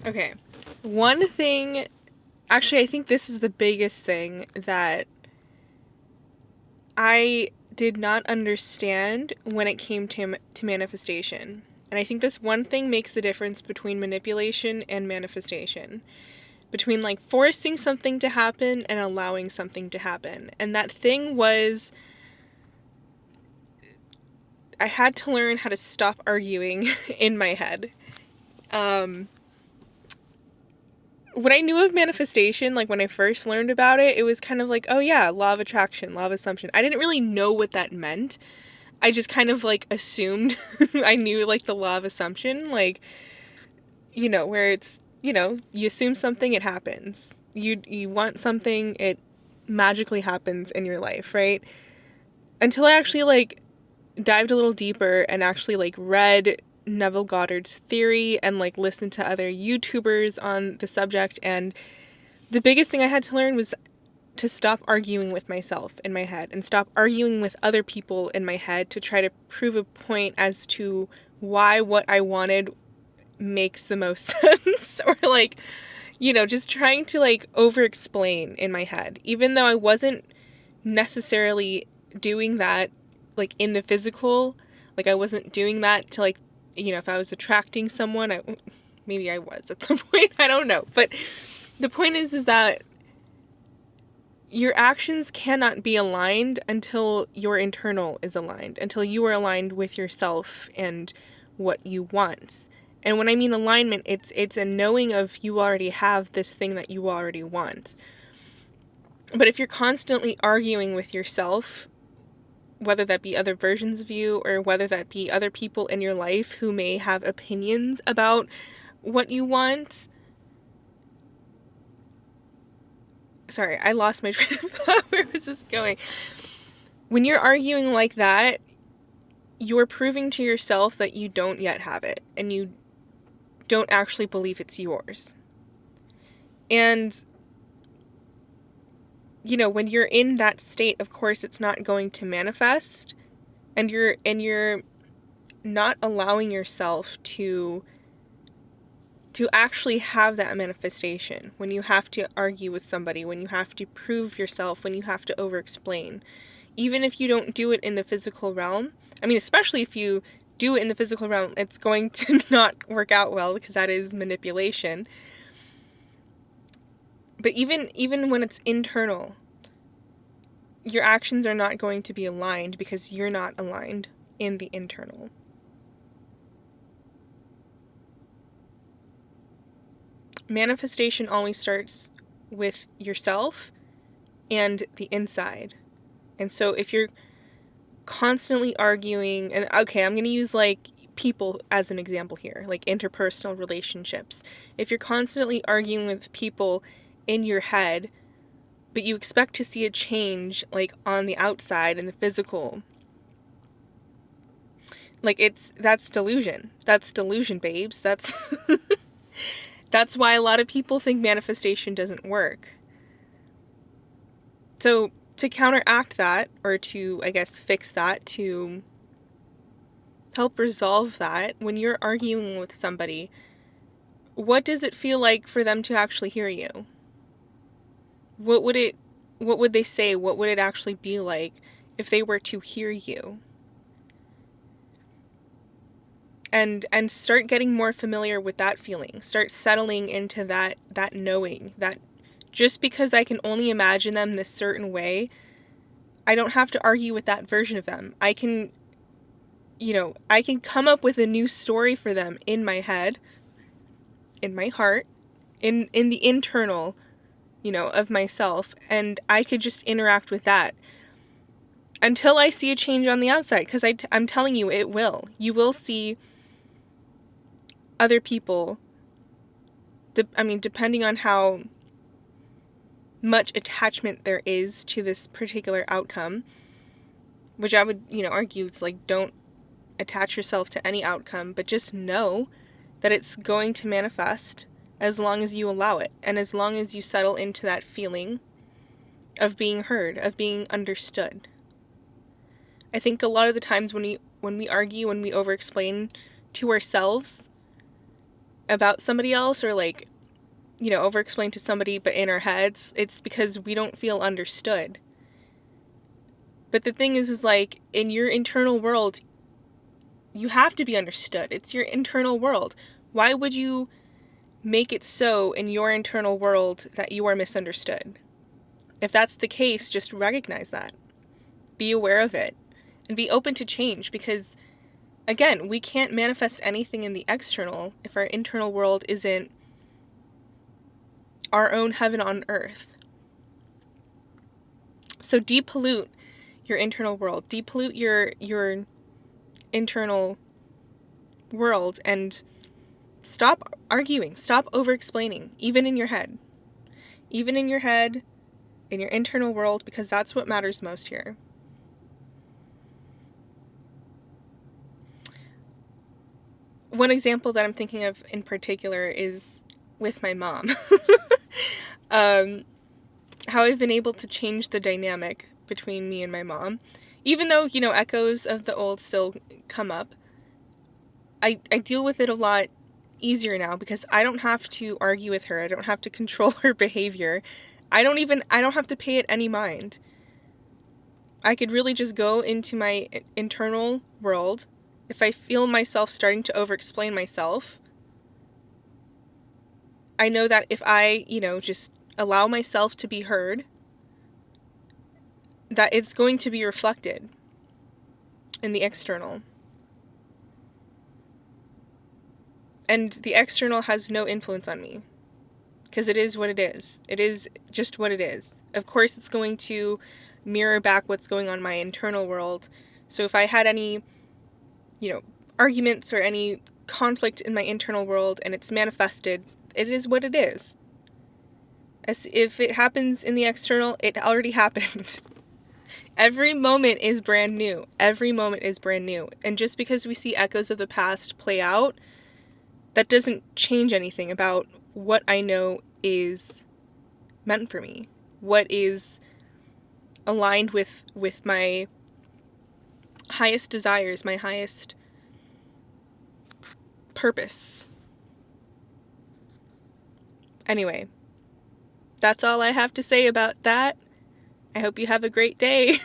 Okay. One thing, actually, I think this is the biggest thing that I did not understand when it came to manifestation. And I think this one thing makes the difference between manipulation and manifestation. Between like forcing something to happen and allowing something to happen. And that thing was, I had to learn how to stop arguing in my head. When I knew of manifestation, like when I first learned about it, it was kind of like, oh yeah, law of attraction, law of assumption. I didn't really know what that meant. I just kind of like assumed I knew like the law of assumption, like, where it's, you assume something, it happens. You want something, it magically happens in your life, right? Until I actually like dived a little deeper and actually like read Neville Goddard's theory and like listened to other YouTubers on the subject. And the biggest thing I had to learn was to stop arguing with myself in my head and stop arguing with other people in my head to try to prove a point as to why what I wanted makes the most sense, or like, just trying to like over explain in my head, even though I wasn't necessarily doing that like in the physical. Like I wasn't doing that to like, if I was attracting someone, maybe I was at some point, I don't know. But the point is that your actions cannot be aligned until your internal is aligned, until you are aligned with yourself and what you want. And when I mean alignment, it's a knowing of you already have this thing that you already want. But if you're constantly arguing with yourself, whether that be other versions of you or whether that be other people in your life who may have opinions about what you want. Sorry, I lost my train of thought. Where was this going? When you're arguing like that, you're proving to yourself that you don't yet have it and you don't actually believe it's yours. And, when you're in that state, of course, it's not going to manifest, and you're not allowing yourself to actually have that manifestation when you have to argue with somebody, when you have to prove yourself, when you have to over-explain. Even if you don't do it in the physical realm, I mean, especially if you do it in the physical realm, it's going to not work out well because that is manipulation. But even when it's internal, your actions are not going to be aligned because you're not aligned in the internal. Manifestation always starts with yourself and the inside. And so if you're constantly arguing, and okay, I'm going to use like people as an example here, like interpersonal relationships. If you're constantly arguing with people in your head, but you expect to see a change like on the outside in the physical, like that's delusion. That's delusion, babes. That's that's why a lot of people think manifestation doesn't work. So to counteract that, or to, I guess, fix that, to help resolve that, when you're arguing with somebody, what does it feel like for them to actually hear you? What would they say? What would it actually be like if they were to hear you? And start getting more familiar with that feeling. Start settling into that knowing that just because I can only imagine them this certain way, I don't have to argue with that version of them. I can come up with a new story for them in my head, in my heart, in the internal, of myself, and I could just interact with that until I see a change on the outside, because I'm telling you, it will. You will see other people, depending on how much attachment there is to this particular outcome, which I would, argue it's like, don't attach yourself to any outcome, but just know that it's going to manifest as long as you allow it, and as long as you settle into that feeling of being heard, of being understood. I think a lot of the times when we argue, when we over-explain to ourselves, about somebody else or like, you know, over explain to somebody, but in our heads, it's because we don't feel understood. But the thing is like, in your internal world, you have to be understood. It's your internal world. Why would you make it so in your internal world that you are misunderstood? If that's the case, just recognize that. Be aware of it. And be open to change, because, again, we can't manifest anything in the external if our internal world isn't our own heaven on earth. So depollute your internal world. Depollute your internal world and stop arguing. Stop over-explaining, even in your head. Even in your head, in your internal world, because that's what matters most here. One example that I'm thinking of in particular is with my mom. How I've been able to change the dynamic between me and my mom. Even though, you know, echoes of the old still come up, I deal with it a lot easier now because I don't have to argue with her. I don't have to control her behavior. I don't have to pay it any mind. I could really just go into my internal world. If I feel myself starting to over-explain myself, I know that if I, you know, just allow myself to be heard, that it's going to be reflected in the external. And the external has no influence on me, because it is what it is. It is just what it is. Of course, it's going to mirror back what's going on in my internal world. So if I had any, you know, arguments or any conflict in my internal world and it's manifested, it is what it is. As if it happens in the external, it already happened. Every moment is brand new. Every moment is brand new. And just because we see echoes of the past play out, that doesn't change anything about what I know is meant for me. What is aligned with my highest desires, my highest purpose. Anyway, that's all I have to say about that. I hope you have a great day.